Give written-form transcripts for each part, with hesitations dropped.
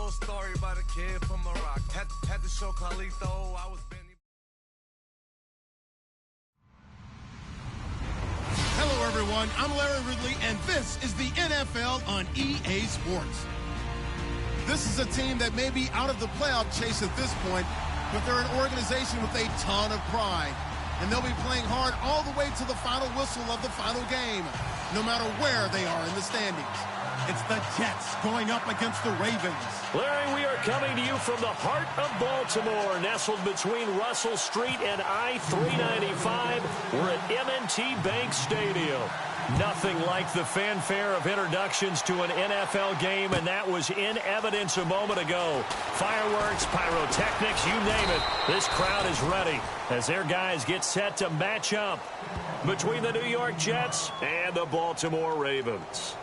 little story about a kid from Morocco. Had to show Carlito I was Benny. Hello, everyone. I'm Larry Ridley, and this is the NFL on EA Sports. This is a team that may be out of the playoff chase at this point, but they're an organization with a ton of pride. And they'll be playing hard all the way to the final whistle of the final game, no matter where they are in the standings. It's the Jets going up against the Ravens. Larry, we are coming to you from the heart of Baltimore, nestled between Russell Street and I-395. We're at M&T Bank Stadium. Nothing like the fanfare of introductions to an NFL game, and that was in evidence a moment ago. Fireworks, pyrotechnics, you name it. This crowd is ready as their guys get set to match up between the New York Jets and the Baltimore Ravens.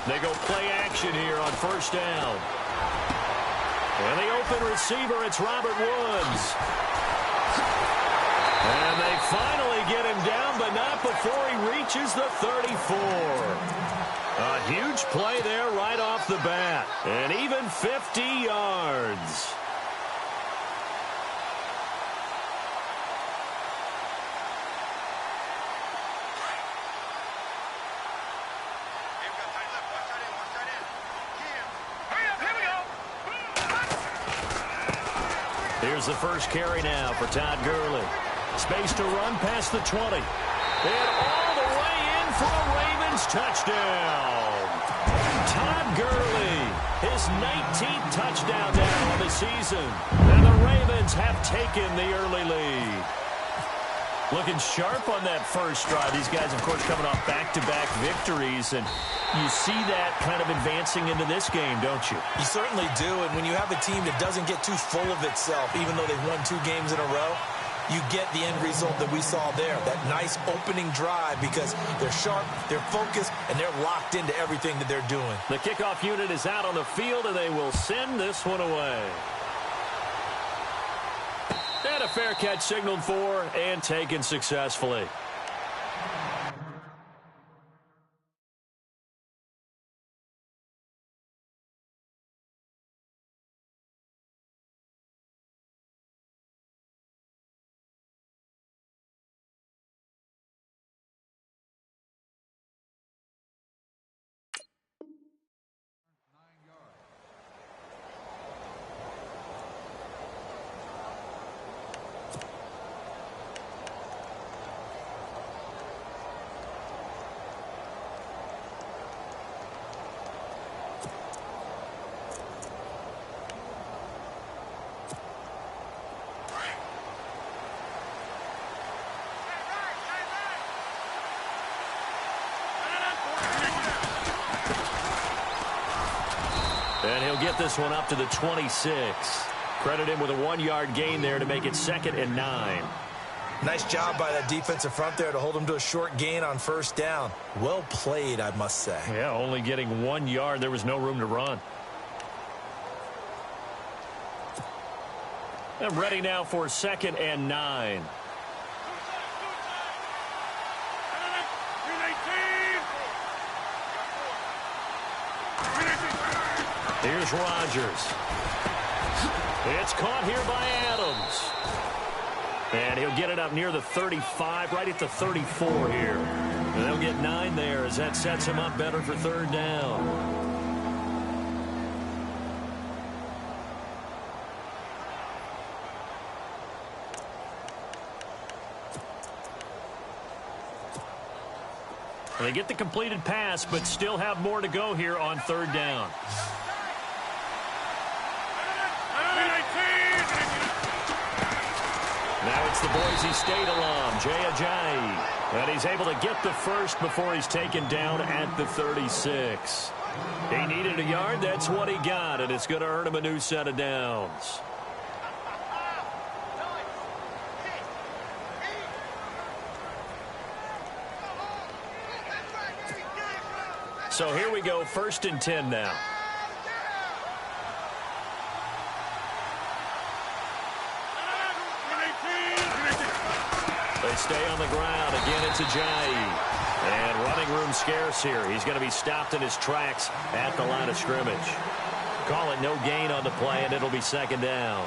They go play action here on first down. And the open receiver, it's Robert Woods. And they finally get him down, but not before he reaches the 34. A huge play there right off the bat. And even 50 yards. Here's the first carry now for Todd Gurley. Space to run past the 20. And all the way in for a Ravens touchdown. Todd Gurley, his 19th touchdown now on the season. And the Ravens have taken the early lead. Looking sharp on that first drive. These guys, of course, coming off back-to-back victories, and you see that kind of advancing into this game, don't you? You certainly do, and when you have a team that doesn't get too full of itself, even though they've won 2 games in a row, you get the end result that we saw there, that nice opening drive, because they're sharp, they're focused, and they're locked into everything that they're doing. The kickoff unit is out on the field, and they will send this one away. And a fair catch signaled for and taken successfully. And he'll get this one up to the 26. Credit him with a 1-yard gain there to make it 2nd and 9. Nice job by that defensive front there to hold him to a short gain on first down. Well played, I must say. Yeah, only getting 1 yard. There was no room to run. And ready now for 2nd and 9. Here's Rodgers. It's caught here by Adams. And he'll get it up near the 35, right at the 34 here. And they'll get 9 there as that sets him up better for 3rd down. They get the completed pass, but still have more to go here on 3rd down. Now it's the Boise State alum, Jay Ajayi. And he's able to get the first before he's taken down at the 36. He needed a yard. That's what he got, and it's going to earn him a new set of downs. So here we go, 1st and 10 now. They stay on the ground. Again, it's Ajayi. And running room scarce here. He's going to be stopped in his tracks at the line of scrimmage. Call it no gain on the play, and it'll be 2nd down.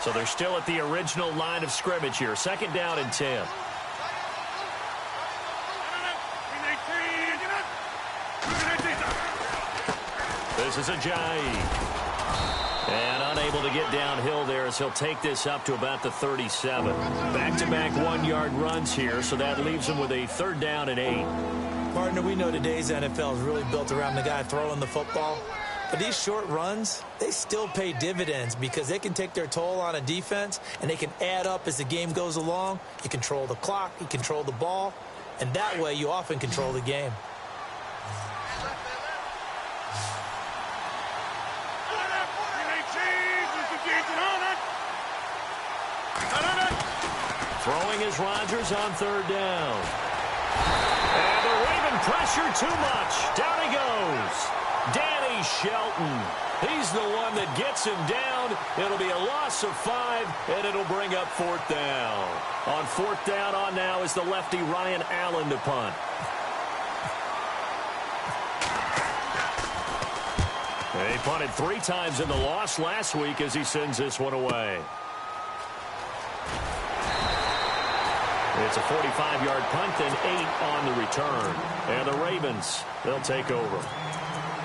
So they're still at the original line of scrimmage here. 2nd down and 10. This is Ajayi. And unable to get downhill there as he'll take this up to about the 37. Back-to-back 1-yard runs here, so that leaves him with a 3rd down and 8. Partner, we know today's NFL is really built around the guy throwing the football. But these short runs, they still pay dividends because they can take their toll on a defense, and they can add up as the game goes along. You control the clock, you control the ball, and that way you often control the game. Throwing is Rodgers on 3rd down. And the Raven pressure too much. Down he goes. Danny Shelton. He's the one that gets him down. It'll be a loss of 5, and it'll bring up 4th down. On 4th down on now is the lefty Ryan Allen to punt. He punted 3 times in the loss last week as he sends this one away. It's a 45-yard punt and 8 on the return. And the Ravens, they'll take over.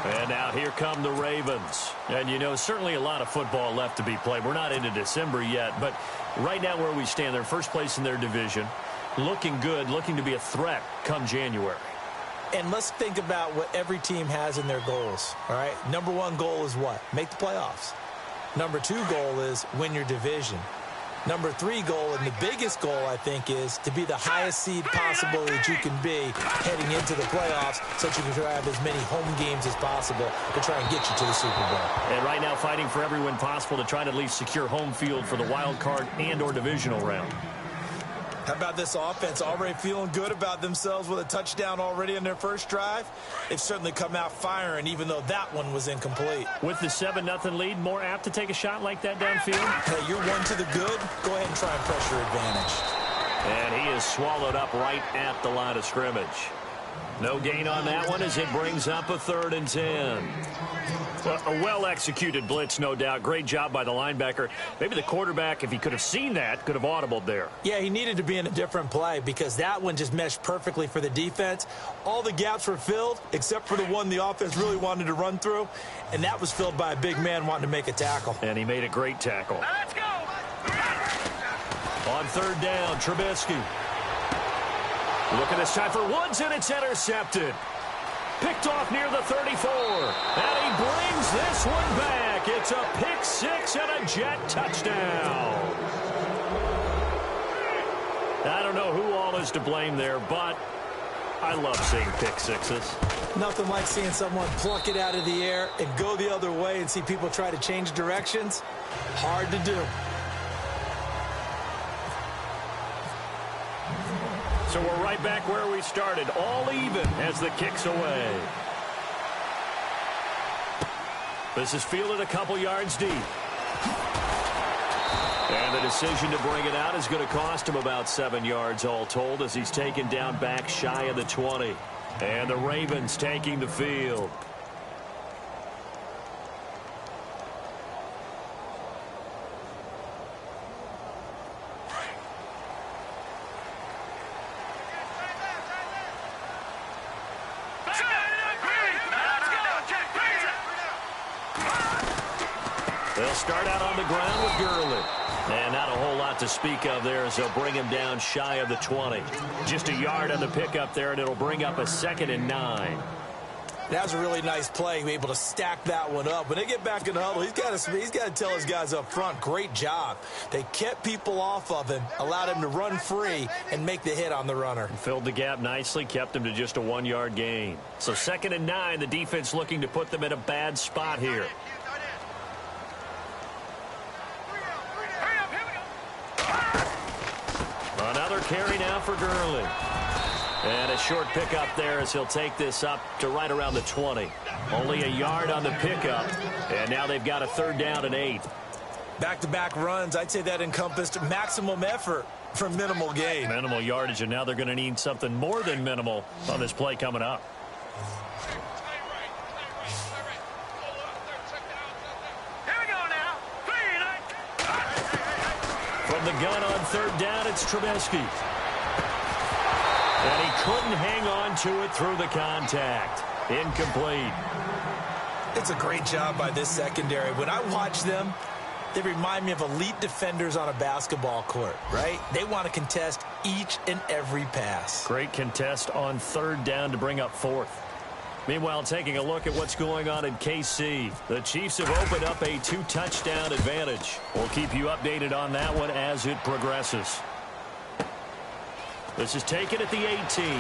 And now here come the Ravens. And, you know, certainly a lot of football left to be played. We're not into December yet, but right now where we stand, they're first place in their division. Looking good, looking to be a threat come January. And let's think about what every team has in their goals, all right? Number 1 goal is what? Make the playoffs. Number 2 goal is win your division. Number 3 goal, and the biggest goal, I think, is to be the highest seed possible that you can be heading into the playoffs so that you can have as many home games as possible to try and get you to the Super Bowl. And right now fighting for every win possible to try to at least secure home field for the wild card and or divisional round. How about this offense already feeling good about themselves with a touchdown already in their first drive? They've certainly come out firing, even though that one was incomplete. With the 7-0 lead, more apt to take a shot like that downfield? Hey, you're 1 to the good. Go ahead and try and pressure advantage. And he is swallowed up right at the line of scrimmage. No gain on that one as it brings up a 3rd and 10. Well, a well-executed blitz, no doubt. Great job by the linebacker. Maybe the quarterback, if he could have seen that, could have audibled there. Yeah, he needed to be in a different play because that one just meshed perfectly for the defense. All the gaps were filled except for the one the offense really wanted to run through, and that was filled by a big man wanting to make a tackle. And he made a great tackle. Let's go! On 3rd down, Trubisky. Looking this time for Woods, and it's intercepted. Picked off near the 34. And he brings this one back. It's a pick 6 and a Jet touchdown. I don't know who all is to blame there, but I love seeing pick 6s. Nothing like seeing someone pluck it out of the air and go the other way and see people try to change directions. Hard to do. So we're right back where we started, all even as the kick's away. This is fielded a couple yards deep. And the decision to bring it out is going to cost him about 7 yards all told as he's taken down back shy of the 20. And the Ravens taking the field. They'll start out on the ground with Gurley. And not a whole lot to speak of there as they'll bring him down shy of the 20. Just a yard on the pickup there, and it'll bring up a 2nd and 9. That was a really nice play, be able to stack that one up. When they get back in the huddle, he's got to tell his guys up front, great job. They kept people off of him, allowed him to run free, and make the hit on the runner. Filled the gap nicely, kept him to just a 1-yard gain. So 2nd and 9, the defense looking to put them in a bad spot here. Another carry now for Gurley. And a short pickup there as he'll take this up to right around the 20. Only a yard on the pickup, and now they've got a 3rd down and 8. Back-to-back runs, I'd say that encompassed maximum effort for minimal gain. Minimal yardage, and now they're going to need something more than minimal on this play coming up. From the gun on 3rd down, it's Trubisky. And he couldn't hang on to it through the contact. Incomplete. It's a great job by this secondary. When I watch them, they remind me of elite defenders on a basketball court, right? They want to contest each and every pass. Great contest on 3rd down to bring up 4th. Meanwhile, taking a look at what's going on in KC. The Chiefs have opened up a 2-touchdown advantage. We'll keep you updated on that one as it progresses. This is taken at the 18. He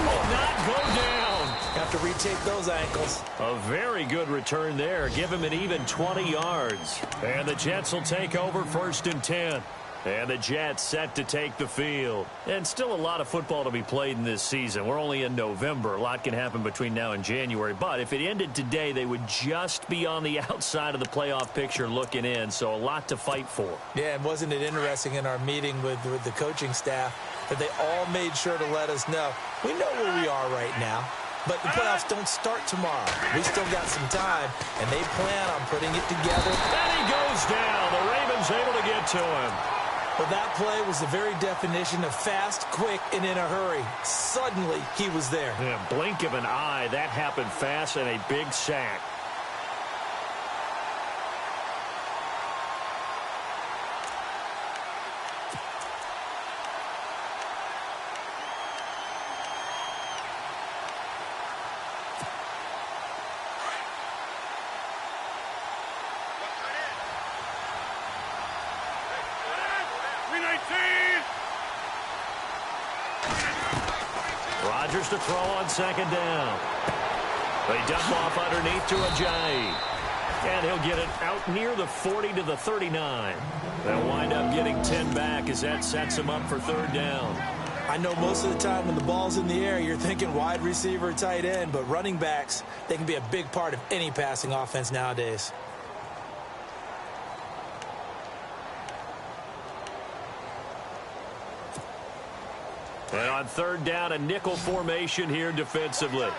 will not go down. Have to retake those ankles. A very good return there. Give him an even 20 yards. And the Jets will take over 1st and 10. And the Jets set to take the field. And still a lot of football to be played in this season. We're only in November. A lot can happen between now and January. But if it ended today, they would just be on the outside of the playoff picture looking in. So a lot to fight for. Yeah, and wasn't it interesting in our meeting with the coaching staff that they all made sure to let us know, we know where we are right now, but the playoffs don't start tomorrow. We still got some time, and they plan on putting it together. And he goes down. The Ravens able to get to him. Well, that play was the very definition of fast, quick, and in a hurry. Suddenly, he was there. Yeah, blink of an eye. That happened fast and a big sack. Rodgers to throw on 2nd down. They dump off underneath to Ajayi. And he'll get it out near the 40 to the 39. They'll wind up getting 10 back as that sets him up for 3rd down. I know most of the time when the ball's in the air, you're thinking wide receiver, tight end, but running backs, they can be a big part of any passing offense nowadays. And on 3rd down, a nickel formation here defensively.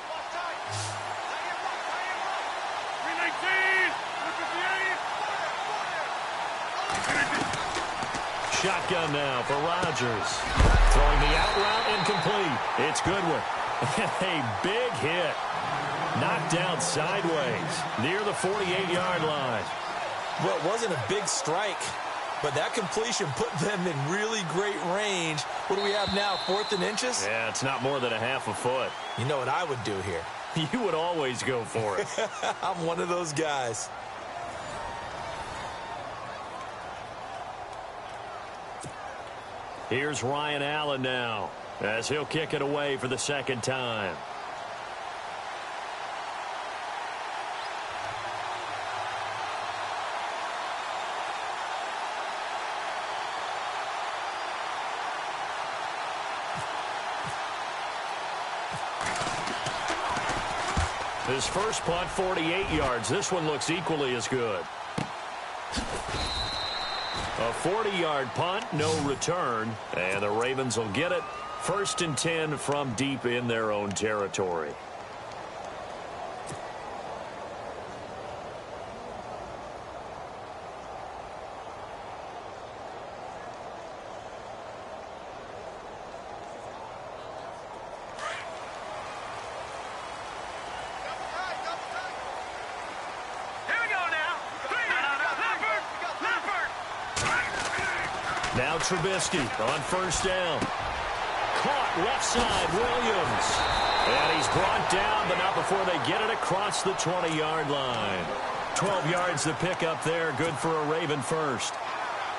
Shotgun now for Rodgers. Throwing the out route incomplete. It's Goodwin. A big hit. Knocked down sideways near the 48-yard line. Well, it wasn't a big strike, but that completion put them in really great range. What do we have now, 4th and inches? Yeah, it's not more than a half a foot. You know what I would do here? You would always go for it. I'm one of those guys. Here's Ryan Allen now as he'll kick it away for the 2nd time. His first punt, 48 yards. This one looks equally as good. A 40-yard punt, no return, and the Ravens will get it. 1st and 10 from deep in their own territory. Now Trubisky on first down. Caught left side, Williams. And he's brought down, but not before they get it across the 20-yard line. 12 yards to pick up there. Good for a Raven first.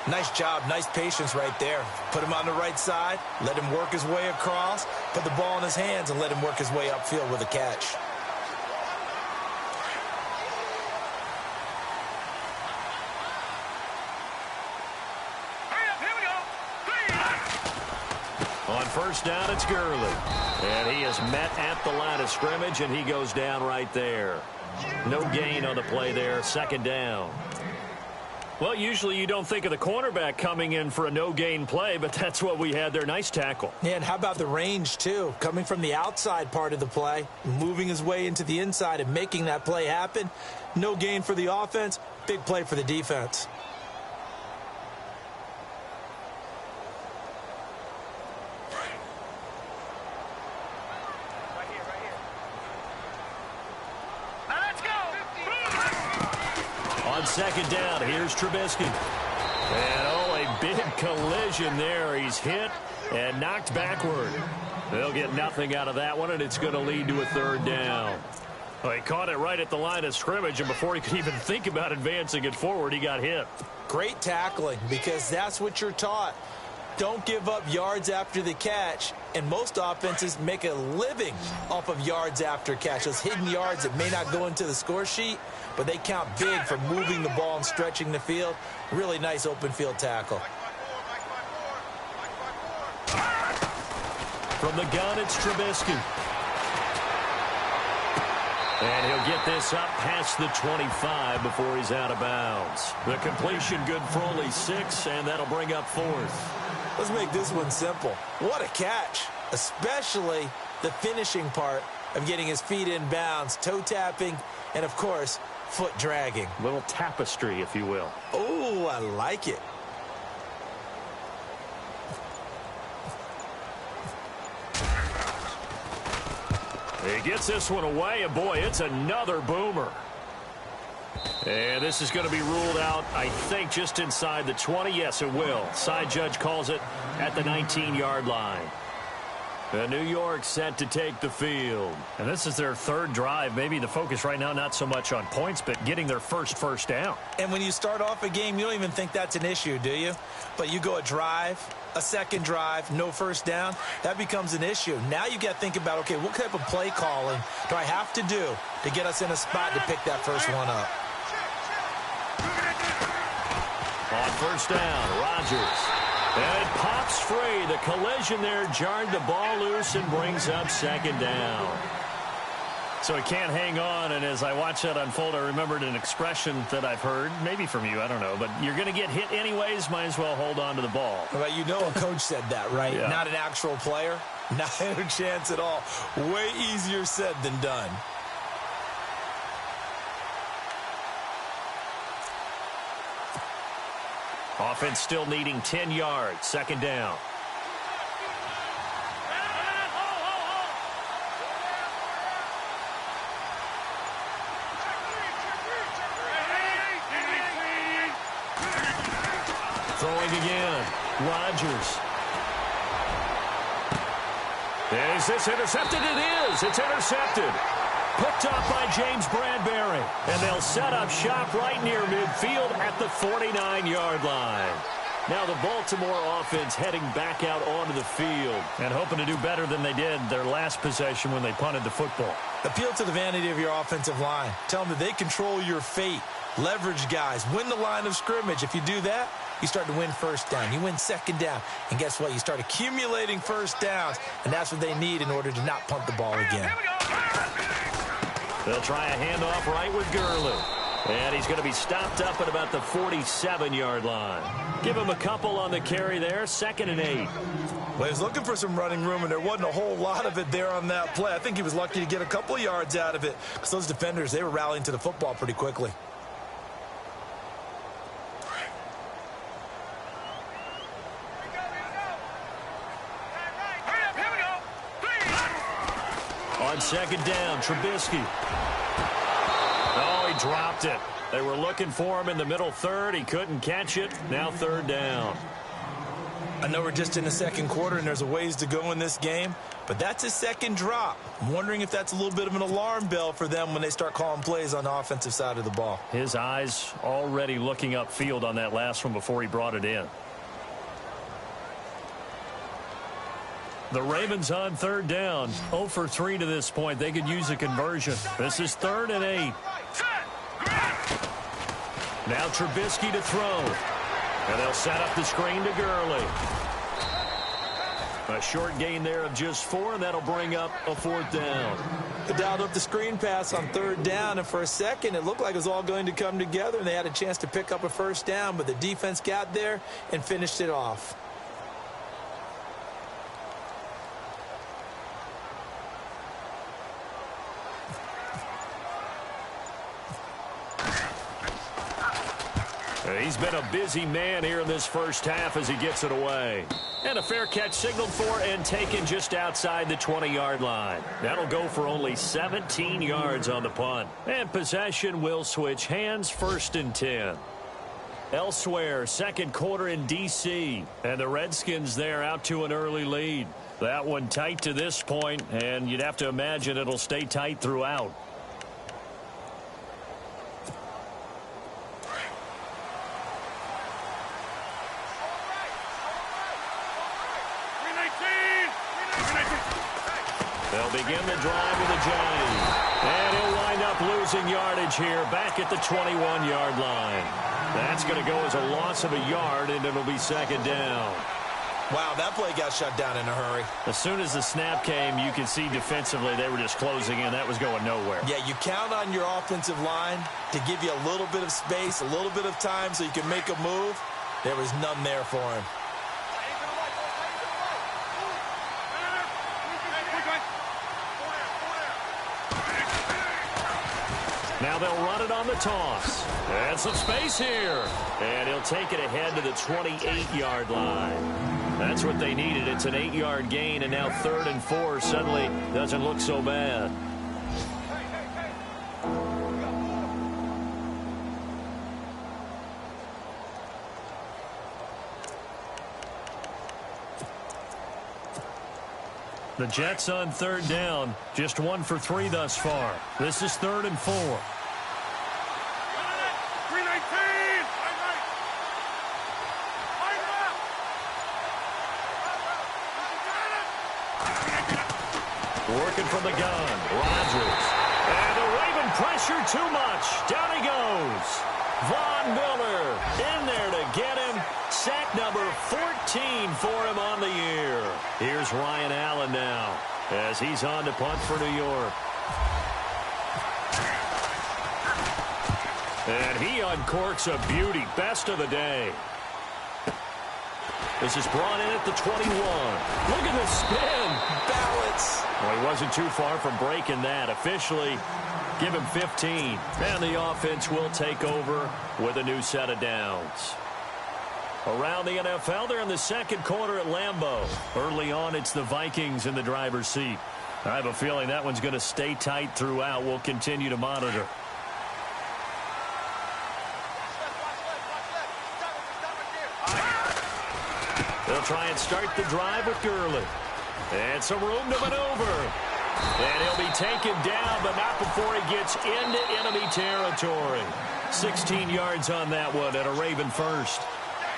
Nice job, nice patience right there. Put him on the right side, let him work his way across, put the ball in his hands, and let him work his way upfield with a catch. On first down, it's Gurley. And he is met at the line of scrimmage, and he goes down right there. No gain on the play there, second down. Well, usually you don't think of the cornerback coming in for a no-gain play, but that's what we had there. Nice tackle. Yeah, and how about the range, too? Coming from the outside part of the play, moving his way into the inside and making that play happen. No gain for the offense, big play for the defense. On second down, here's Trubisky. And, oh, a big collision there. He's hit and knocked backward. They'll get nothing out of that one, and it's going to lead to a third down. Well, he caught it right at the line of scrimmage, and before he could even think about advancing it forward, he got hit. Great tackling, because that's what you're taught. Don't give up yards after the catch, and most offenses make a living off of yards after catch. Those hidden yards that may not go into the score sheet, but they count big for moving the ball and stretching the field. Really nice open field tackle. From the gun, it's Trubisky. And he'll get this up past the 25 before he's out of bounds. The completion good for only 6, and that'll bring up fourth. Let's make this one simple. What a catch, especially the finishing part of getting his feet in bounds, toe tapping, and, of course, foot dragging. Little tapestry, if you will. Oh, I like it. He gets this one away, and boy, it's another boomer. And this is going to be ruled out, I think, just inside the 20. Yes, it will. Side judge calls it at the 19-yard line. The New York set to take the field. And this is their third drive. Maybe the focus right now not so much on points, but getting their first down. And when you start off a game, you don't even think that's an issue, do you? But you go a drive, a second drive, no first down, that becomes an issue. Now you got to think about, okay, what type of play calling do I have to do to get us in a spot to pick that first one up? On first down, Rodgers. And it pops free. The collision there jarred the ball loose and brings up second down. So he can't hang on, and as I watch that unfold, I remembered an expression that I've heard, maybe from you, I don't know, but you're going to get hit anyways, might as well hold on to the ball. Well, you know a coach said that, right? Yeah. Not an actual player. Not a chance at all. Way easier said than done. Offense still needing 10 yards. Second down. Throwing again. Rodgers. Is this intercepted? It is. It's intercepted. Picked up by James Bradbury. And they'll set up shop right near midfield at the 49-yard line. Now the Baltimore offense heading back out onto the field and hoping to do better than they did their last possession when they punted the football. Appeal to the vanity of your offensive line. Tell them that they control your fate. Leverage guys. Win the line of scrimmage. If you do that, you start to win first down. You win second down. And guess what? You start accumulating first downs. And that's what they need in order to not punt the ball again. They'll try a handoff right with Gurley. And he's going to be stopped up at about the 47-yard line. Give him a couple on the carry there. 2nd and 8. Well, he was looking for some running room, and there wasn't a whole lot of it there on that play. I think he was lucky to get a couple yards out of it because those defenders, they were rallying to the football pretty quickly. On second down, Trubisky. Oh, he dropped it. They were looking for him in the middle third. He couldn't catch it. Now third down. I know we're just in the second quarter and there's a ways to go in this game, but that's his second drop. I'm wondering if that's a little bit of an alarm bell for them when they start calling plays on the offensive side of the ball. His eyes already looking upfield on that last one before he brought it in. The Ravens on third down. 0 for 3 to this point. They could use a conversion. This is 3rd and 8. Now Trubisky to throw. And they'll set up the screen to Gurley. A short gain there of just 4, and that'll bring up a 4th down. They dialed up the screen pass on 3rd down, and for a second it looked like it was all going to come together, and they had a chance to pick up a 1st down, but the defense got there and finished it off. He's been a busy man here in this first half as he gets it away. And a fair catch signaled for and taken just outside the 20-yard line. That'll go for only 17 yards on the punt. And possession will switch hands, 1st and 10. Elsewhere, second quarter in D.C. And the Redskins there out to an early lead. That one tight to this point, and you'd have to imagine it'll stay tight throughout. They'll begin the drive with a Johnny. And he'll wind up losing yardage here back at the 21-yard line. That's going to go as a loss of a yard, and it'll be 2nd down. Wow, that play got shut down in a hurry. As soon as the snap came, you could see defensively they were just closing in. That was going nowhere. Yeah, you count on your offensive line to give you a little bit of space, a little bit of time so you can make a move. There was none there for him. Now they'll run it on the toss. And some space here. And he'll take it ahead to the 28-yard line. That's what they needed. It's an 8-yard gain, and now 3rd and 4 suddenly doesn't look so bad. The Jets on 3rd down. Just 1 for 3 thus far. This is 3rd and 4. Working from the gun. Rodgers. And the Raven pressure too much. Down he goes. Von Miller in there to get him. Sack number 14 for him on the year. Here's Ryan Allen now as he's on to punt for New York. And he uncorks a beauty. Best of the day. This is brought in at the 21. Look at the spin. Balance. Well, he wasn't too far from breaking that. Officially, give him 15. And the offense will take over with a new set of downs. Around the NFL, they're in the second quarter at Lambeau. Early on, it's the Vikings in the driver's seat. I have a feeling that one's going to stay tight throughout. We'll continue to monitor. They'll try and start the drive with Gurley. And some room to maneuver. And he'll be taken down, but not before he gets into enemy territory. 16 yards on that one and a Raven first.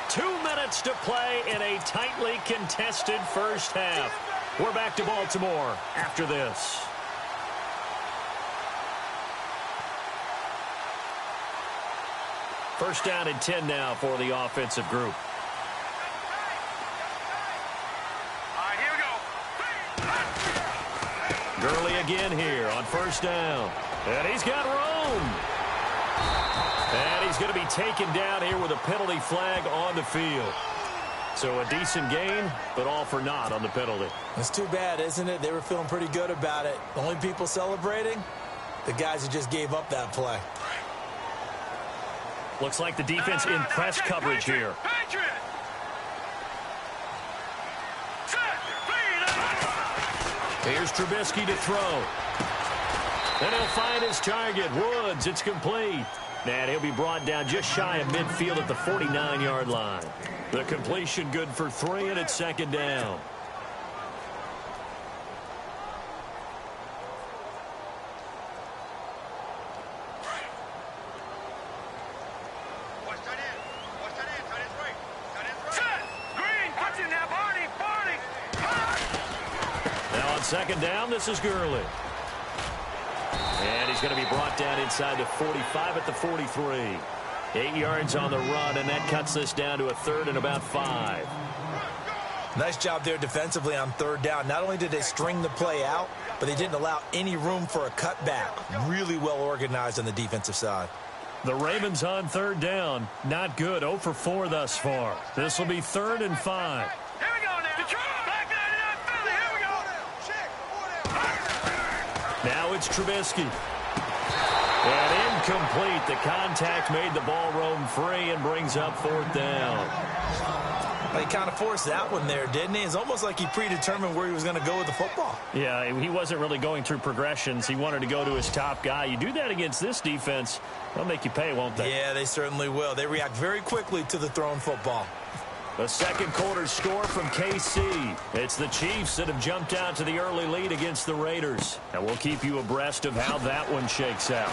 2 minutes to play in a tightly contested first half. We're back to Baltimore after this. First down and 10 now for the offensive group. Gurley again here on first down. And he's got room. And he's going to be taken down here with a penalty flag on the field. So a decent gain, but all for naught on the penalty. It's too bad, isn't it? They were feeling pretty good about it. The only people celebrating, the guys who just gave up that play. Looks like the defense in press coverage here. Here's Trubisky to throw. And he'll find his target. Woods, it's complete. And he'll be brought down just shy of midfield at the 49-yard line. The completion good for 3, and it's second down. Now on second down, this is Gurley. And he's going to be brought down inside the 45 at the 43. 8 yards on the run, and that cuts this down to a 3rd and about 5. Nice job there defensively on 3rd down. Not only did they string the play out, but they didn't allow any room for a cutback. Really well organized on the defensive side. The Ravens on 3rd down. Not good. 0 for 4 thus far. This will be 3rd and 5. Here we go now. Detroit, Black 99 Philly. Here we go. Now it's Trubisky. And incomplete. The contact made the ball roam free and brings up 4th down. He kind of forced that one there, didn't he? It's almost like he predetermined where he was going to go with the football. Yeah, he wasn't really going through progressions. He wanted to go to his top guy. You do that against this defense, they'll make you pay, won't they? Yeah, they certainly will. They react very quickly to the thrown football. The second quarter score from KC. It's the Chiefs that have jumped out to the early lead against the Raiders. And we'll keep you abreast of how that one shakes out.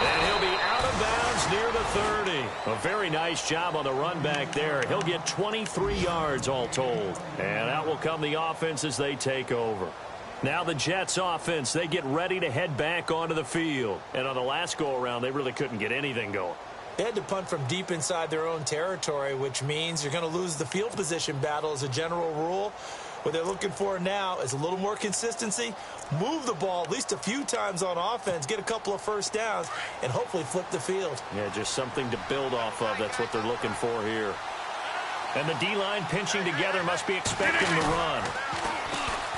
And he'll be out of bounds near the 30. A very nice job on the run back there. He'll get 23 yards all told. And out will come the offense as they take over. Now the Jets offense, they get ready to head back onto the field. And on the last go-around, they really couldn't get anything going. They had to punt from deep inside their own territory, which means you're going to lose the field position battle as a general rule. What they're looking for now is a little more consistency, move the ball at least a few times on offense, get a couple of first downs, and hopefully flip the field. Yeah, just something to build off of. That's what they're looking for here. And the D-line pinching together must be expecting the run.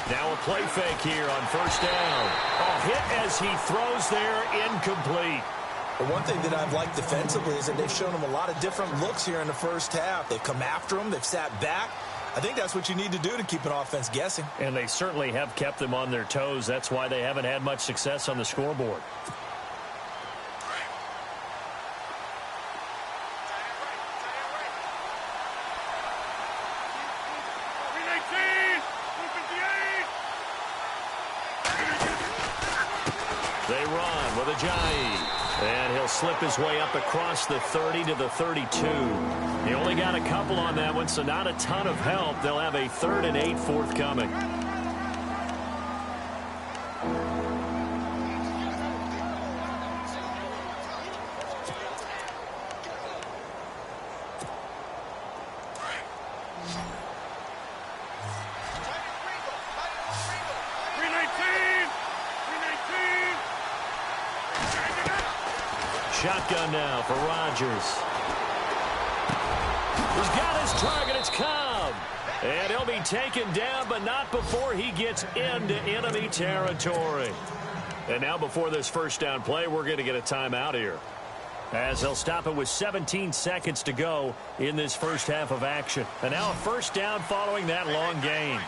Now a play fake here on 1st down. A hit as he throws there, incomplete. But one thing that I've liked defensively is that they've shown him a lot of different looks here in the first half. They've come after him. They've sat back. I think that's what you need to do to keep an offense guessing. And they certainly have kept them on their toes. That's why they haven't had much success on the scoreboard. They run with Ajayi. And he'll slip his way up across the 30 to the 32. He only got a couple on that one, so not a ton of help. They'll have a 3rd and 8 forthcoming. Shotgun now for Rodgers. He's got his target. It's Cobb. And he'll be taken down, but not before he gets into enemy territory. And now before this 1st down play, we're going to get a timeout here, as they'll stop it with 17 seconds to go in this first half of action. And now a 1st down following that long gain.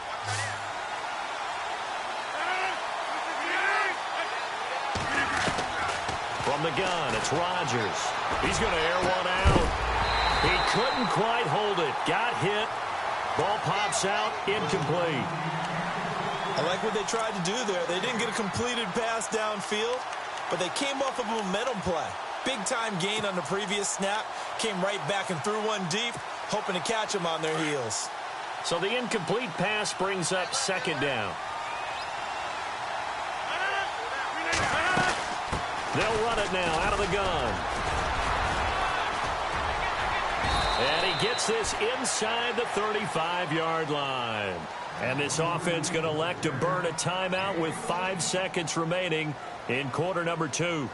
From the gun, it's Rodgers. He's going to air one out. He couldn't quite hold it. Got hit. Ball pops out. Incomplete. I like what they tried to do there. They didn't get a completed pass downfield, but they came off of a momentum play. Big-time gain on the previous snap. Came right back and threw one deep, hoping to catch them on their heels. So the incomplete pass brings up 2nd down. They'll run it now out of the gun. And he gets this inside the 35-yard line. And this offense going to elect to burn a timeout with 5 seconds remaining in quarter number 2.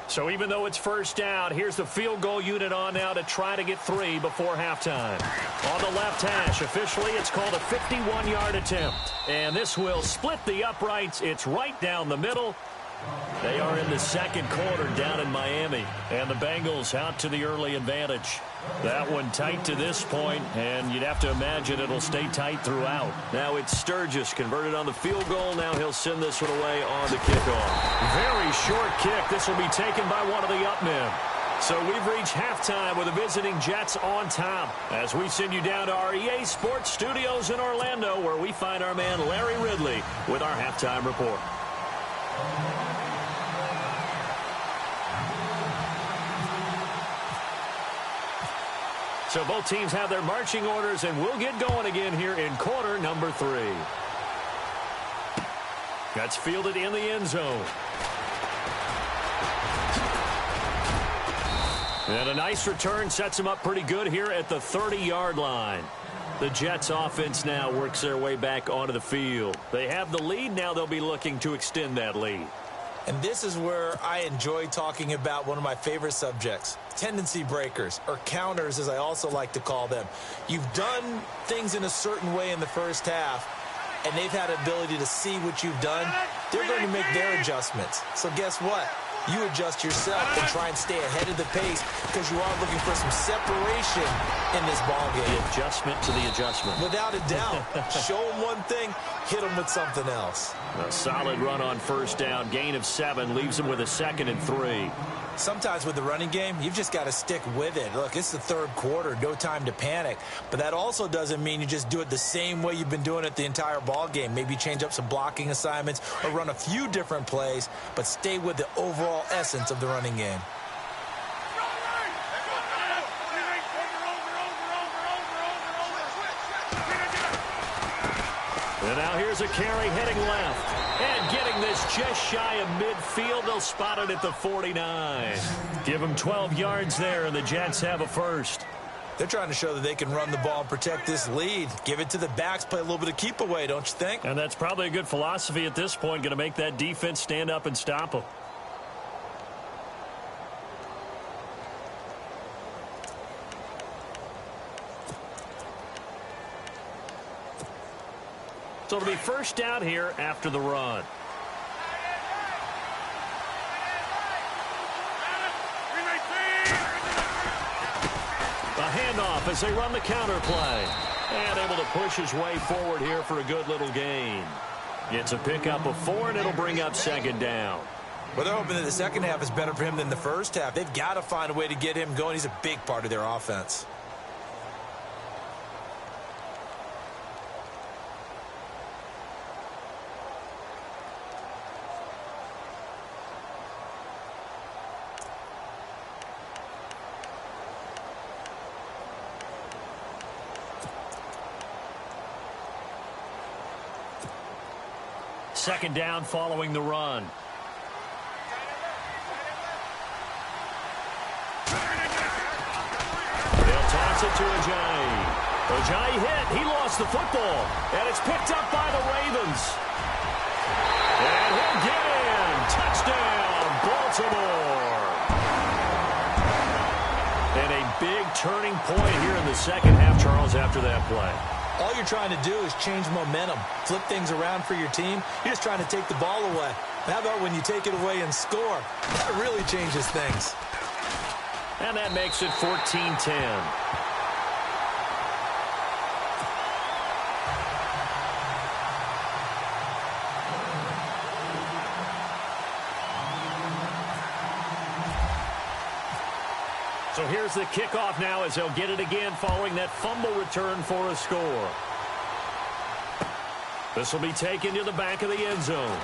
So even though it's 1st down, here's the field goal unit on now to try to get 3 before halftime. On the left hash, officially it's called a 51-yard attempt. And this will split the uprights. It's right down the middle. They are in the 2nd quarter down in Miami. And the Bengals out to the early advantage. That one tight to this point, and you'd have to imagine it'll stay tight throughout. Now it's Sturgis converted on the field goal. Now he'll send this one away on the kickoff. Very short kick. This will be taken by one of the up men. So we've reached halftime with the visiting Jets on top as we send you down to our EA Sports Studios in Orlando, where we find our man Larry Ridley with our halftime report. So both teams have their marching orders, and we'll get going again here in quarter number 3. That's fielded in the end zone. And a nice return sets them up pretty good here at the 30-yard line. The Jets offense now works their way back onto the field. They have the lead. Now they'll be looking to extend that lead. And this is where I enjoy talking about one of my favorite subjects, tendency breakers, or counters as I also like to call them. You've done things in a certain way in the first half, and they've had the ability to see what you've done. They're going to make their adjustments. So guess what? You adjust yourself and try and stay ahead of the pace because you are looking for some separation in this ball game. The adjustment to the adjustment. Without a doubt. Show them one thing, hit them with something else. A solid run on first down. Gain of 7 leaves them with a 2nd and 3. Sometimes with the running game, you've just got to stick with it. Look, it's the third quarter, no time to panic. But that also doesn't mean you just do it the same way you've been doing it the entire ball game. Maybe change up some blocking assignments or run a few different plays, but stay with the overall essence of the running game. And now here's a carry heading left. And getting this just shy of midfield. They'll spot it at the 49. Give them 12 yards there, and the Jets have a first. They're trying to show that they can run the ball and protect this lead. Give it to the backs, play a little bit of keep away, don't you think? And that's probably a good philosophy at this point. Going to make that defense stand up and stop them. So it'll be first down here after the run. A handoff as they run the counter play. And able to push his way forward here for a good little gain. It's a pickup of 4, and it'll bring up 2nd down. Well, they're hoping that the second half is better for him than the first half. They've got to find a way to get him going. He's a big part of their offense. Second down following the run. They'll toss it to Ajayi. Ajayi hit. He lost the football. And it's picked up by the Ravens. And he'll get in. Touchdown, Baltimore. And a big turning point here in the second half, Charles, after that play. All you're trying to do is change momentum, flip things around for your team. You're just trying to take the ball away. How about when you take it away and score? That really changes things. And that makes it 14-10. So here's the kickoff now as they'll get it again following that fumble return for a score. This will be taken to the back of the end zone.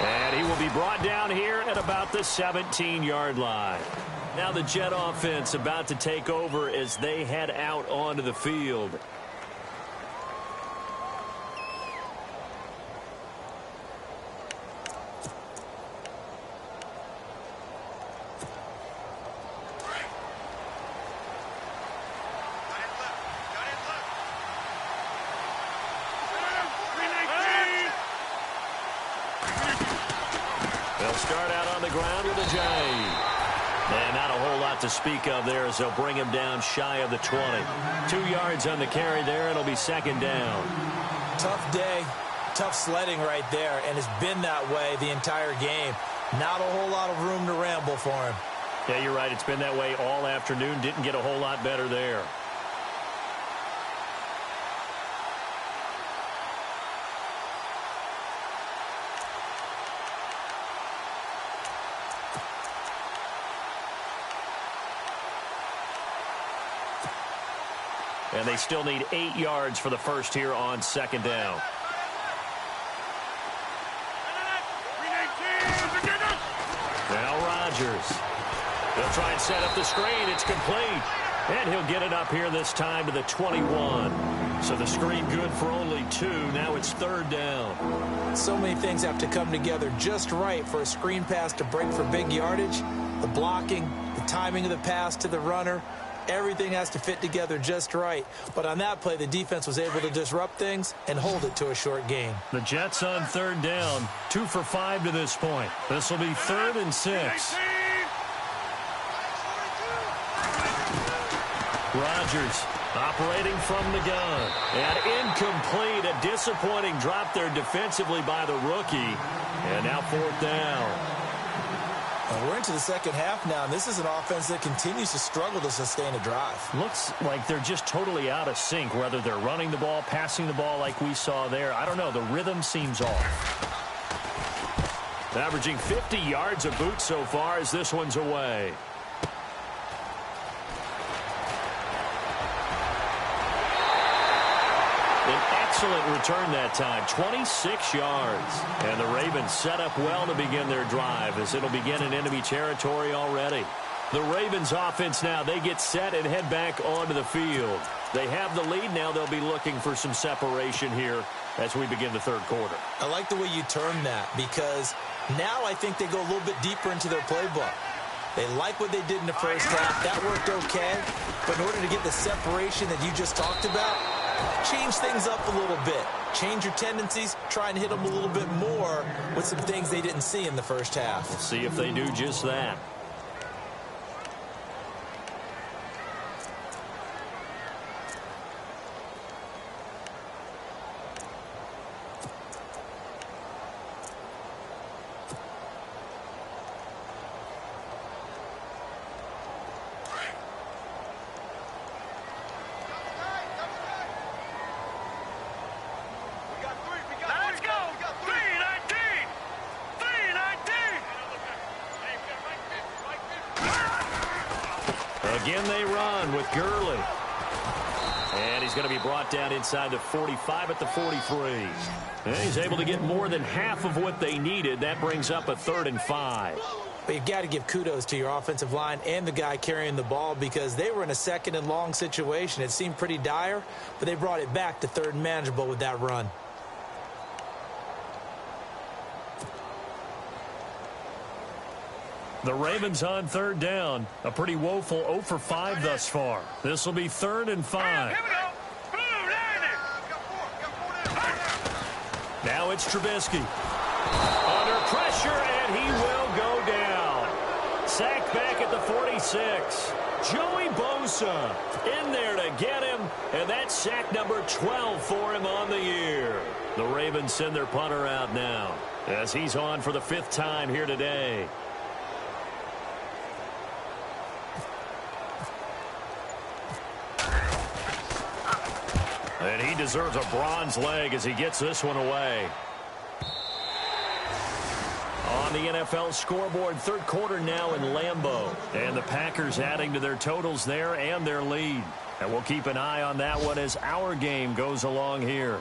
And he will be brought down here at about the 17-yard line. Now the Jet offense about to take over as they head out onto the field. Start out on the ground with Ajayi. And not a whole lot to speak of there as they'll bring him down shy of the 20. 2 yards on the carry there, and it'll be 2nd down. Tough day, tough sledding right there, and it's been that way the entire game. Not a whole lot of room to ramble for him. Yeah, you're right. It's been that way all afternoon. Didn't get a whole lot better there. And they still need 8 yards for the first here on second down. Now Rodgers. He'll try and set up the screen. It's complete. And he'll get it up here this time to the 21. So the screen good for only 2. Now it's third down. So many things have to come together just right for a screen pass to break for big yardage. The blocking, the timing of the pass to the runner. Everything has to fit together just right. But on that play, the defense was able to disrupt things and hold it to a short gain. The Jets on third down. 2 for 5 to this point. This will be 3rd and 6. Rodgers operating from the gun. And incomplete. A disappointing drop there defensively by the rookie. And now 4th down. We're into the second half now, and this is an offense that continues to struggle to sustain a drive. Looks like they're just totally out of sync, whether they're running the ball, passing the ball like we saw there. I don't know. The rhythm seems off. Averaging 50 yards a boot so far as this one's away. An excellent return that time, 26 yards. And the Ravens set up well to begin their drive as it'll begin in enemy territory already. The Ravens offense now, they get set and head back onto the field. They have the lead now. They'll be looking for some separation here as we begin the third quarter. I like the way you term that because now I think they go a little bit deeper into their playbook. They like what they did in the first half. That worked okay. But in order to get the separation that you just talked about, change things up a little bit. Change your tendencies. Try and hit them a little bit more with some things they didn't see in the first half. We'll see if they do just that. Again, they run with Gurley. And he's going to be brought down inside the 45 at the 43. And he's able to get more than half of what they needed. That brings up a 3rd and 5. But you've got to give kudos to your offensive line and the guy carrying the ball because they were in a 2nd and long situation. It seemed pretty dire, but they brought it back to 3rd and manageable with that run. The Ravens on third down. A pretty woeful 0 for 5 thus far. This will be 3rd and 5. Here we go. Now it's Trubisky. Under pressure, and he will go down. Sacked back at the 46. Joey Bosa in there to get him, and that's sack number 12 for him on the year. The Ravens send their punter out now as he's on for the 5th time here today. And he deserves a bronze leg as he gets this one away. On the NFL scoreboard, 3rd quarter now in Lambeau. And the Packers adding to their totals there and their lead. And we'll keep an eye on that one as our game goes along here.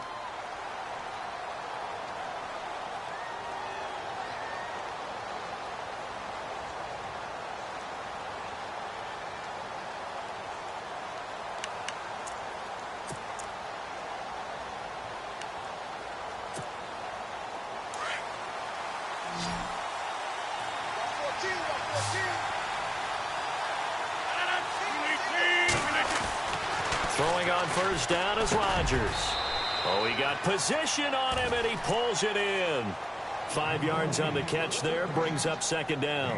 Throwing on first down is Rodgers. Oh, he got position on him, and he pulls it in. 5 yards on the catch there, brings up 2nd down.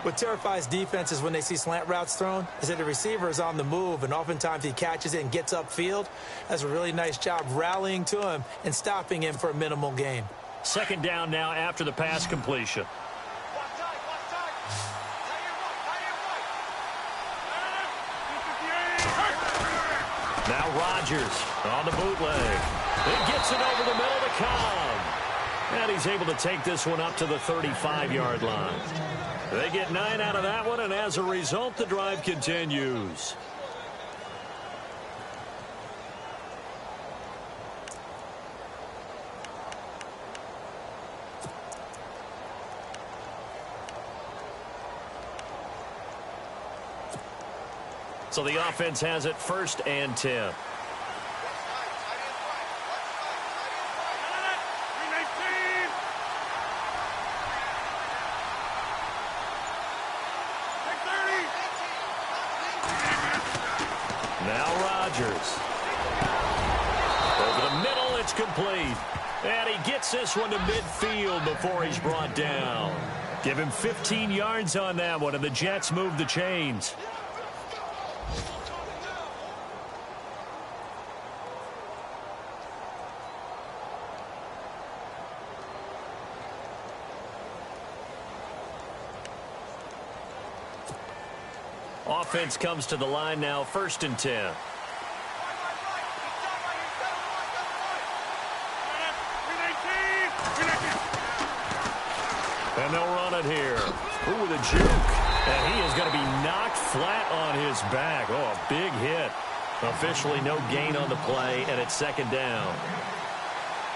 What terrifies defenses when they see slant routes thrown is that the receiver is on the move, and oftentimes he catches it and gets upfield. That's a really nice job rallying to him and stopping him for a minimal gain. 2nd down now after the pass completion. Now Rodgers on the bootleg. He gets it over the middle to Cobb. And he's able to take this one up to the 35-yard line. They get 9 out of that one, and as a result, the drive continues. So the offense has it 1st and 10. Now Rodgers. Over the middle, it's complete. And he gets this one to midfield before he's brought down. Give him 15 yards on that one, and the Jets move the chains. Offense comes to the line now, 1st and 10. And they'll run it here. Ooh, with a juke. And he is going to be knocked flat on his back. Oh, a big hit. Officially no gain on the play, and it's 2nd down.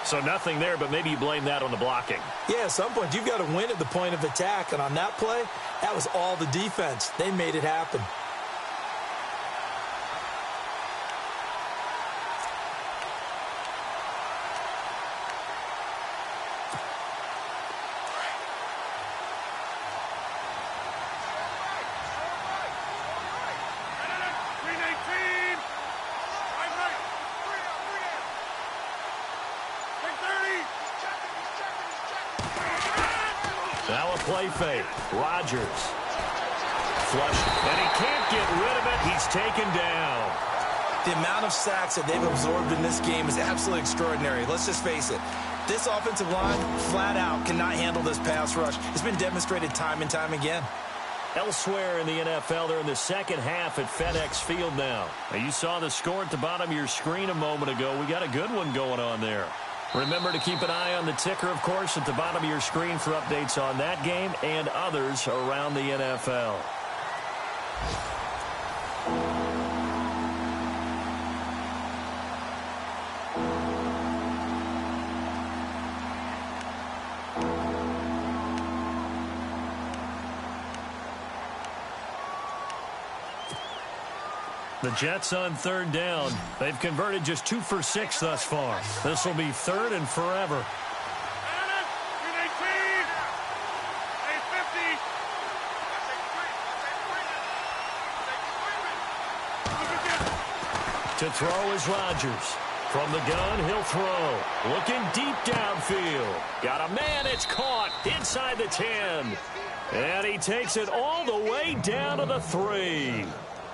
So nothing there, but maybe you blame that on the blocking. Yeah, at some point, you've got to win at the point of attack. And on that play, that was all the defense. They made it happen. Now a play fake. Rodgers. Flush. And he can't get rid of it. He's taken down. The amount of sacks that they've absorbed in this game is absolutely extraordinary. Let's just face it. This offensive line, flat out, cannot handle this pass rush. It's been demonstrated time and time again. Elsewhere in the NFL, they're in the second half at FedEx Field now. You saw the score at the bottom of your screen a moment ago. We got a good one going on there. Remember to keep an eye on the ticker, of course, at the bottom of your screen for updates on that game and others around the NFL. The Jets on 3rd down. They've converted just 2 for 6 thus far. This will be 3rd and forever. To throw is Rodgers. From the gun, he'll throw. Looking deep downfield. Got a man, it's caught inside the 10. And he takes it all the way down to the 3.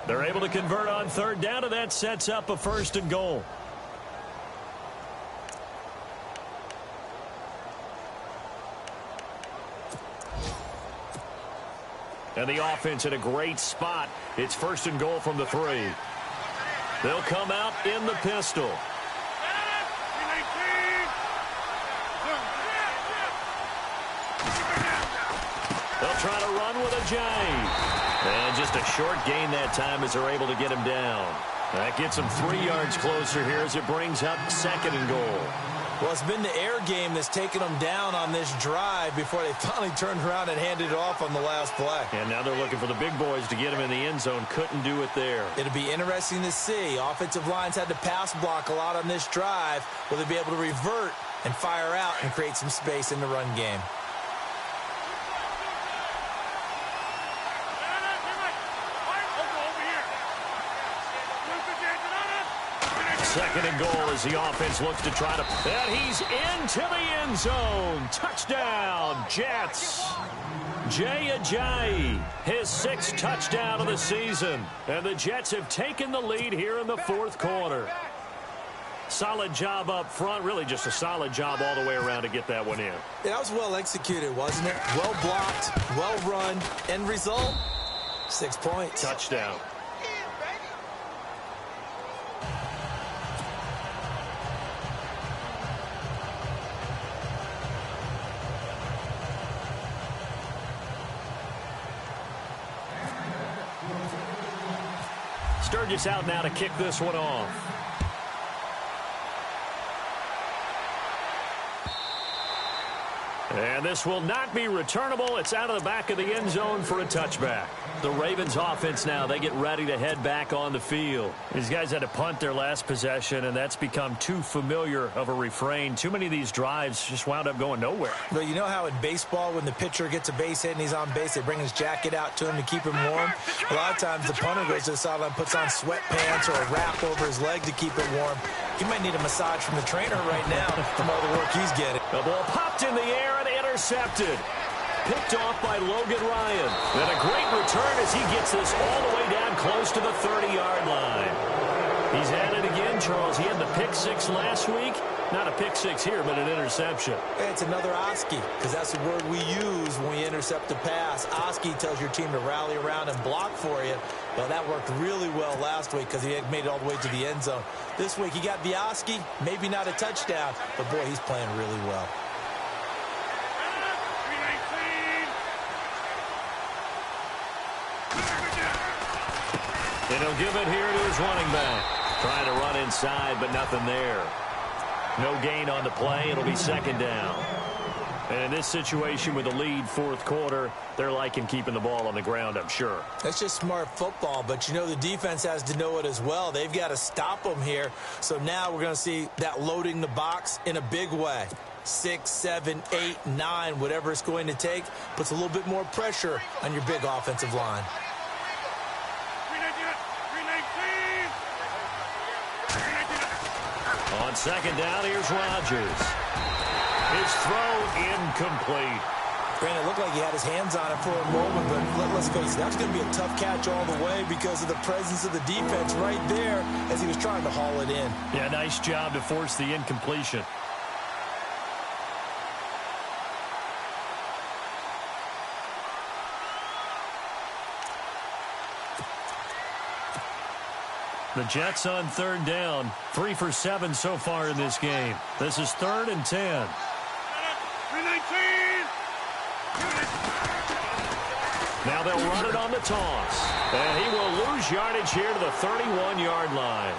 They're able to convert on 3rd down, and that sets up a 1st and goal. And the offense in a great spot. It's 1st and goal from the 3. They'll come out in the pistol. They'll try to run with a J. And just a short gain that time as they're able to get him down. That gets him 3 yards closer here as it brings up 2nd and goal. Well, it's been the air game that's taken them down on this drive before they finally turned around and handed it off on the last play. And now they're looking for the big boys to get him in the end zone. Couldn't do it there. It'll be interesting to see. Offensive lines had to pass block a lot on this drive. Will they be able to revert and fire out and create some space in the run game? 2nd and goal as the offense looks to try to... And he's into the end zone. Touchdown, Jets. Jay Ajayi, his 6th touchdown of the season. And the Jets have taken the lead here in the 4th quarter. Solid job up front. Really just a solid job all the way around to get that one in. That was well executed, wasn't it? Well blocked, well run. End result, 6 points. Touchdown. Sturgis out now to kick this one off. And this will not be returnable. It's out of the back of the end zone for a touchback. The Ravens offense now, they get ready to head back on the field. These guys had to punt their last possession, and that's become too familiar of a refrain. Too many of these drives just wound up going nowhere. Well, you know how in baseball when the pitcher gets a base hit and he's on base, they bring his jacket out to him to keep him warm? A lot of times the punter goes to the sideline, puts on sweatpants or a wrap over his leg to keep it warm. He might need a massage from the trainer right now from all the work he's getting. The ball popped in the air and intercepted. Picked off by Logan Ryan. And a great return as he gets this all the way down close to the 30-yard line. He's at it again, Charles. He had the pick six last week. Not a pick six here, but an interception. Hey, it's another Oski, because that's the word we use when we intercept a pass. Oski tells your team to rally around and block for you. Well, that worked really well last week because he had made it all the way to the end zone. This week, he got the Oski, maybe not a touchdown, but boy, he's playing really well. And he'll give it here to his running back. Trying to run inside, but nothing there. No gain on the play. It'll be second down. And in this situation with a lead fourth quarter, they're liking keeping the ball on the ground, I'm sure. That's just smart football, but you know the defense has to know it as well. They've got to stop them here. So now we're going to see that loading the box in a big way. 6, 7, 8, 9, whatever it's going to take, puts a little bit more pressure on your big offensive line. On second down, here's Rodgers. His throw incomplete. Brandon, it looked like he had his hands on it for a moment, but let's face it, that's going to be a tough catch all the way because of the presence of the defense right there as he was trying to haul it in. Yeah, nice job to force the incompletion. The Jets on third down. 3 for 7 so far in this game. This is 3rd and 10. Now they'll run it on the toss. And he will lose yardage here to the 31-yard line.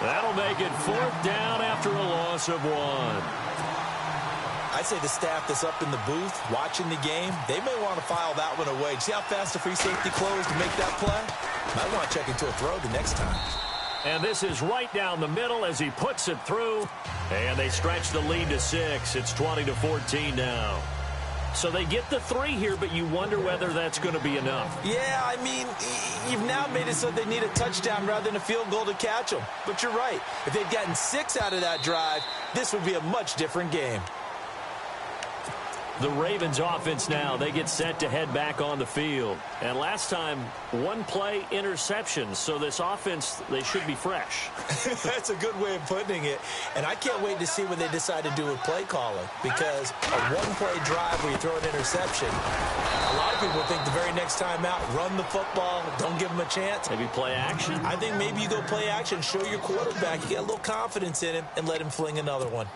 That'll make it 4th down after a loss of 1. I'd say the staff that's up in the booth watching the game, they may want to file that one away. See how fast the free safety closed to make that play? Might want to check into a throw the next time. And this is right down the middle as he puts it through. And they stretch the lead to 6. It's 20-14 now. So they get the 3 here, but you wonder whether that's going to be enough. Yeah, I mean, you've now made it so they need a touchdown rather than a field goal to catch them. But you're right. If they'd gotten 6 out of that drive, this would be a much different game. The Ravens offense now, they get set to head back on the field. And last time, 1 play interception. So this offense, they should be fresh. That's a good way of putting it. And I can't wait to see what they decide to do with play calling. Because a 1-play drive where you throw an interception, a lot of people think the very next time out, run the football, don't give them a chance. Maybe play action? I think maybe you go play action, show your quarterback, you get a little confidence in him, and let him fling another one.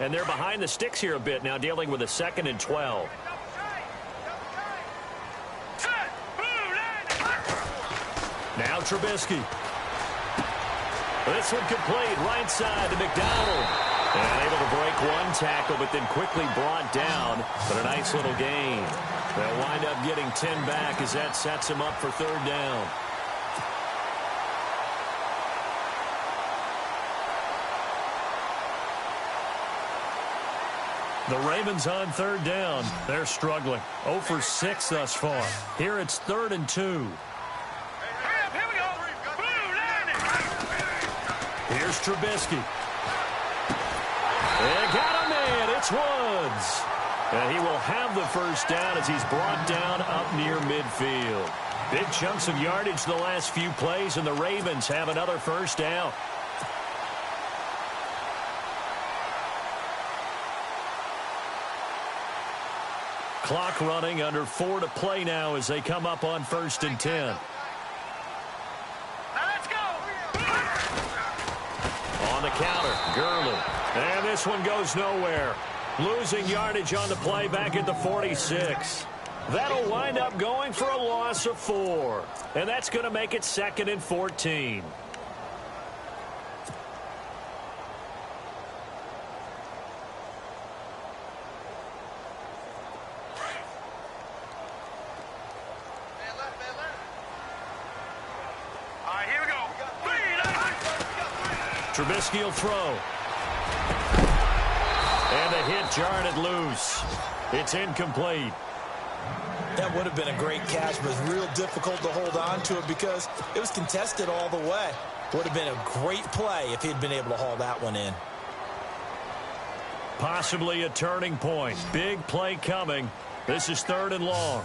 And they're behind the sticks here a bit now, dealing with a 2nd and 12. Now Trubisky. This one complete, right side to McDonald. And able to break 1 tackle, but then quickly brought down. But a nice little gain. They'll wind up getting 10 back as that sets him up for 3rd down. The Ravens on 3rd down. They're struggling. 0 for 6 thus far. Here it's 3rd and 2. Here we go. Here's Trubisky. They got a man. It's Woods. And he will have the 1st down as he's brought down up near midfield. Big chunks of yardage the last few plays, and the Ravens have another 1st down. Clock running, under 4 to play now as they come up on 1st and 10. Now let's go. On the counter, Gurley. And this one goes nowhere. Losing yardage on the play back at the 46. That'll wind up going for a loss of 4. And that's going to make it 2nd and 14. Trubisky will throw. And the hit jarred it loose. It's incomplete. That would have been a great catch, but it was real difficult to hold on to it because it was contested all the way. Would have been a great play if he'd been able to haul that one in. Possibly a turning point. Big play coming. This is 3rd and long.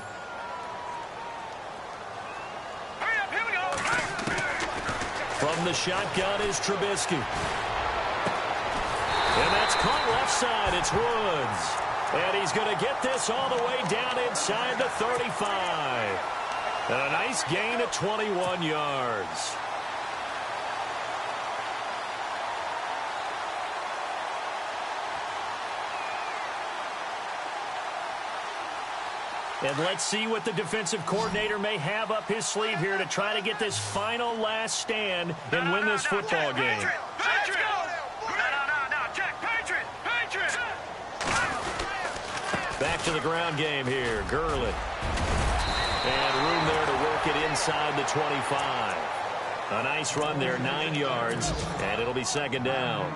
Hurry up, here we go. From the shotgun is Trubisky. And that's caught left side. It's Woods. And he's going to get this all the way down inside the 35. And a nice gain of 21 yards. And let's see what the defensive coordinator may have up his sleeve here to try to get this final last stand and win this football game. Patriot! No, Jack, Patriot! Back to the ground game here. Gurley. And room there to work it inside the 25. A nice run there, 9 yards, and it'll be 2nd down.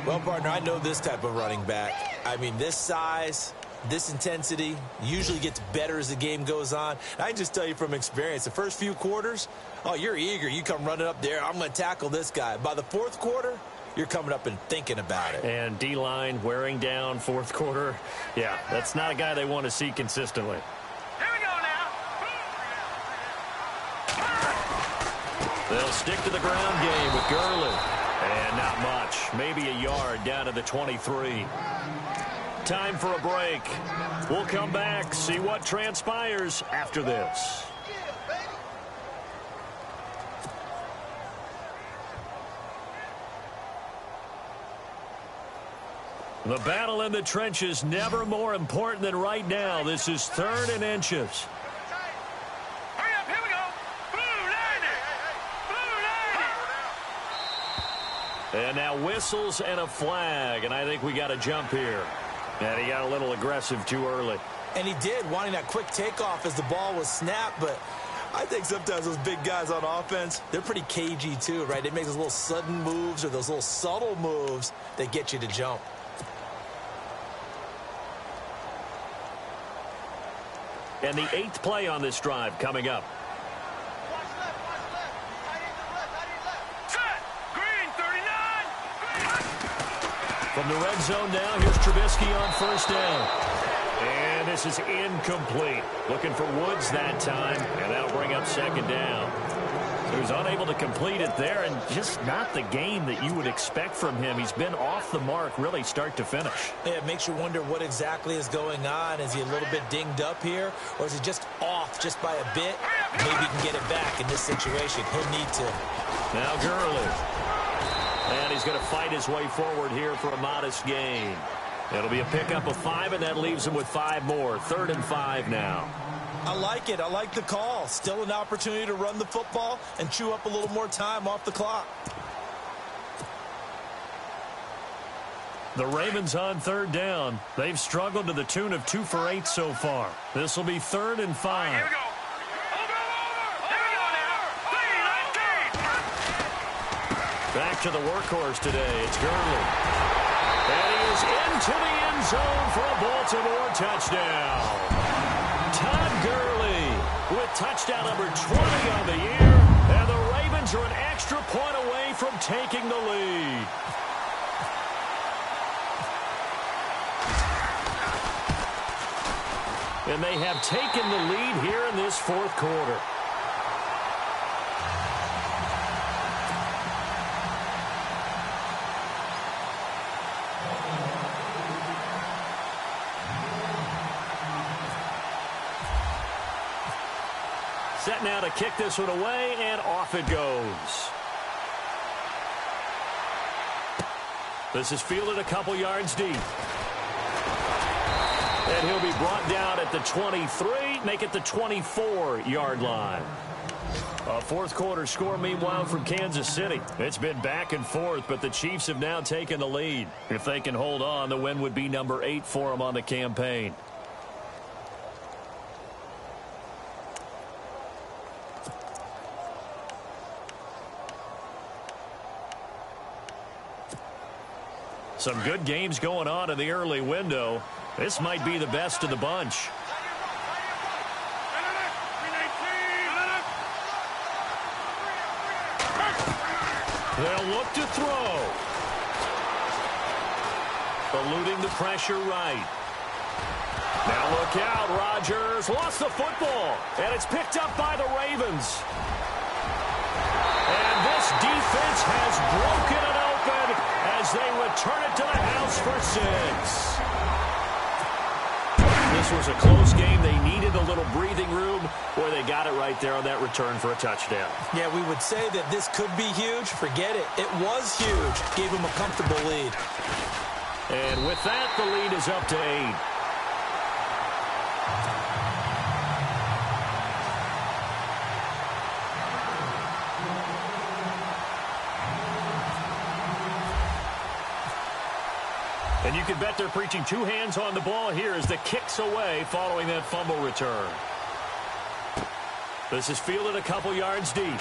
Well, partner, I know this type of running back. I mean, this size, this intensity usually gets better as the game goes on. I can just tell you from experience, the first few quarters, oh, you're eager. You come running up there, I'm going to tackle this guy. By the 4th quarter, you're coming up and thinking about it. And D-line wearing down 4th quarter. Yeah, that's not a guy they want to see consistently. Here we go now. They'll stick to the ground game with Gurley. And not much. Maybe a yard down to the 23. Time for a break. We'll come back, see what transpires after this. The battle in the trenches never more important than right now. This is 3rd and inches. Hurry up, here we go. Blue line. And now whistles and a flag, and I think we got a jump here. And he got a little aggressive too early. And he did, wanting that quick takeoff as the ball was snapped, but I think sometimes those big guys on offense, they're pretty cagey too, right? They make those little sudden moves or those little subtle moves that get you to jump. And the 8th play on this drive coming up. Set. Green, 39. From the red zone now, here's Trubisky on 1st down. And this is incomplete. Looking for Woods that time, and that'll bring up 2nd down. So he was unable to complete it there, and just not the game that you would expect from him. He's been off the mark really start to finish. Yeah, it makes you wonder what exactly is going on. Is he a little bit dinged up here, or is he just off just by a bit? Maybe he can get it back in this situation. He'll need to. Now Gurley. And he's going to fight his way forward here for a modest gain. It'll be a pickup of 5, and that leaves him with 5 more. 3rd and 5 now. I like it. I like the call. Still an opportunity to run the football and chew up a little more time off the clock. The Ravens on 3rd down. They've struggled to the tune of 2 for 8 so far. This will be 3rd and 5. Here we go. Over. Here we go now. Back to the workhorse today. It's Gurley. And he is into the end zone for a Baltimore touchdown. Todd Gurley with touchdown number 20 on the year. And the Ravens are an extra point away from taking the lead. And they have taken the lead here in this 4th quarter. Set now to kick this one away, and off it goes. This is fielded a couple yards deep. And he'll be brought down at the 23, make it the 24-yard line. A fourth quarter score, meanwhile, from Kansas City. It's been back and forth, but the Chiefs have now taken the lead. If they can hold on, the win would be number 8 for them on the campaign. Some good games going on in the early window. This might be the best of the bunch. They'll look to throw. Eluding the pressure right. Now look out, Rodgers lost the football, and it's picked up by the Ravens. And this defense has broken it open as they return it to the house for 6. This was a close game. They needed a little breathing room. Boy, they got it right there on that return for a touchdown. Yeah, we would say that this could be huge. Forget it. It was huge. Gave them a comfortable lead. And with that, the lead is up to 8. And you can bet they're preaching 2 hands on the ball here as the kick's away following that fumble return. This is fielded a couple yards deep. And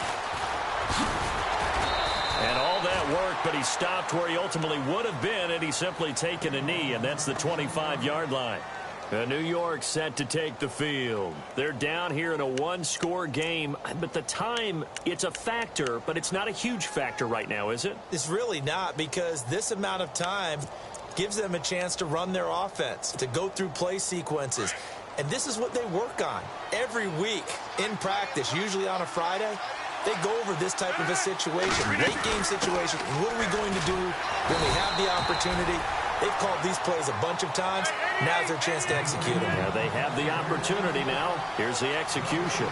all that work, but he stopped where he ultimately would have been had he simply taken a knee, and that's the 25-yard line. New York set to take the field. They're down here in a 1-score game, but the time, it's a factor, but it's not a huge factor right now, is it? It's really not, because this amount of time gives them a chance to run their offense, to go through play sequences. And this is what they work on every week in practice, usually on a Friday. They go over this type of a situation, late game situation. What are we going to do when we have the opportunity? They've called these plays a bunch of times. Now's their chance to execute them. Yeah, they have the opportunity now. Here's the execution.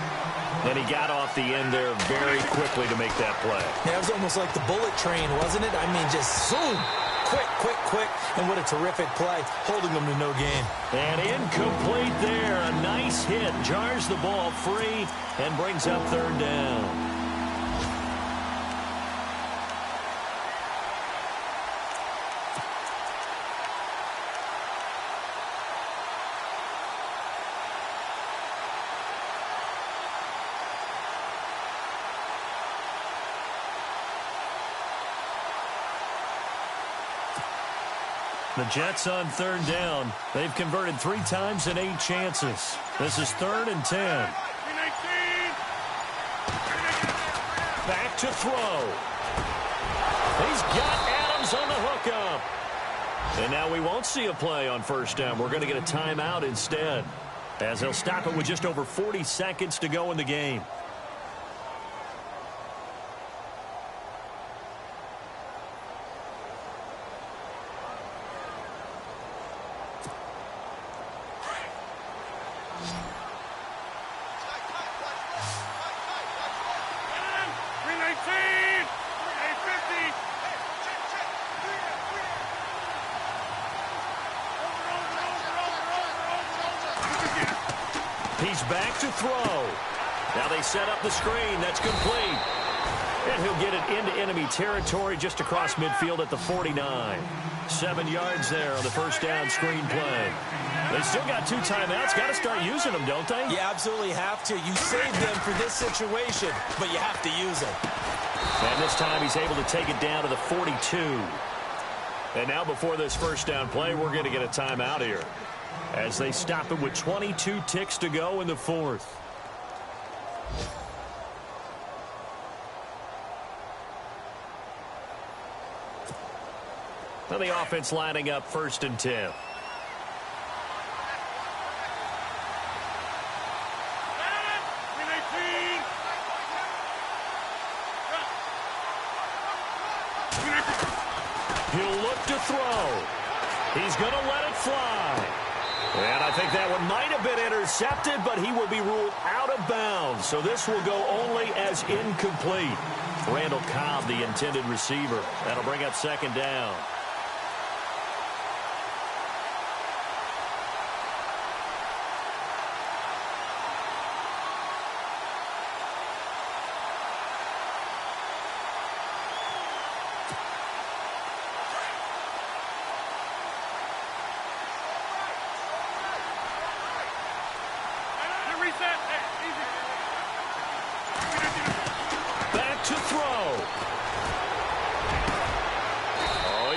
And he got off the end there very quickly to make that play. Yeah, it was almost like the bullet train, wasn't it? I mean, just zoom. Quick, quick, quick. And what a terrific play, holding them to no gain. And incomplete there. A nice hit. Jars the ball free and brings up 3rd down. The Jets on 3rd down. They've converted 3 times in 8 chances. This is 3rd and 10. Back to throw. He's got Adams on the hookup. And now we won't see a play on 1st down. We're going to get a timeout instead, as they'll stop it with just over 40 seconds to go in the game. He's back to throw. Now they set up the screen. That's complete. And he'll get it into enemy territory just across midfield at the 49. 7 yards there on the 1st down screen play. They still got 2 timeouts. Got to start using them, don't they? You absolutely have to. You save them for this situation, but you have to use them. And this time he's able to take it down to the 42. And now before this 1st down play, we're going to get a timeout here, as they stop it with 22 ticks to go in the 4th. Now the offense lining up 1st and 10. He'll look to throw. He's going to let it fly. And I think that one might have been intercepted, but he will be ruled out of bounds. So this will go only as incomplete. Randall Cobb, the intended receiver. That'll bring up 2nd down.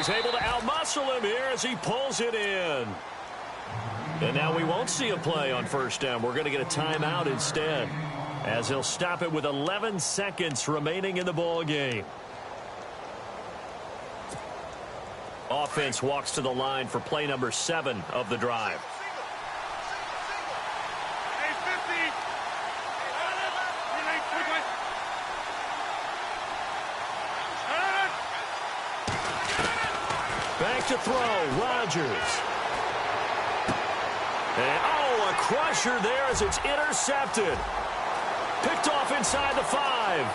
He's able to outmuscle him here as he pulls it in. And now we won't see a play on first down. We're going to get a timeout instead, as he'll stop it with 11 seconds remaining in the ball game. Offense walks to the line for play number 7 of the drive. Back to throw, Rodgers. And, oh, a crusher there as it's intercepted. Picked off inside the 5.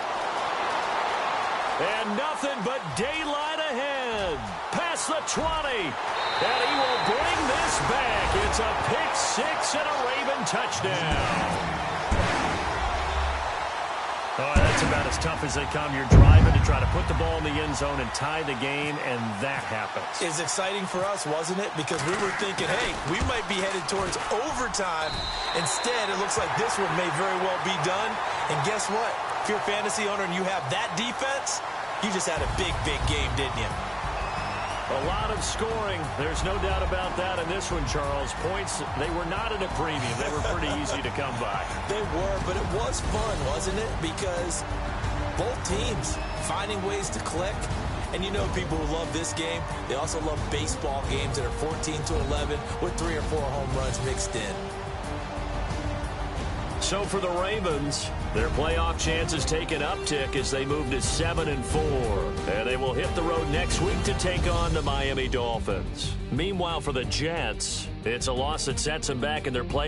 And nothing but daylight ahead. Past the 20. And he will bring this back. It's a pick 6 and a Raven touchdown. Oh, that's about as tough as they come. You're driving to try to put the ball in the end zone and tie the game, and that happens. It's exciting for us, wasn't it? Because we were thinking, hey, we might be headed towards overtime. Instead, it looks like this one may very well be done. And guess what? If you're a fantasy owner and you have that defense, you just had a big, big game, didn't you? A lot of scoring. There's no doubt about that in this one, Charles. Points, they were not at a premium. They were pretty easy to come by. They were, but it was fun, wasn't it? Because both teams finding ways to click. And you know people who love this game, they also love baseball games that are 14-11 with 3 or 4 home runs mixed in. So for the Ravens, their playoff chances take an uptick as they move to 7-4. And they will hit the road next week to take on the Miami Dolphins. Meanwhile, for the Jets, it's a loss that sets them back in their play.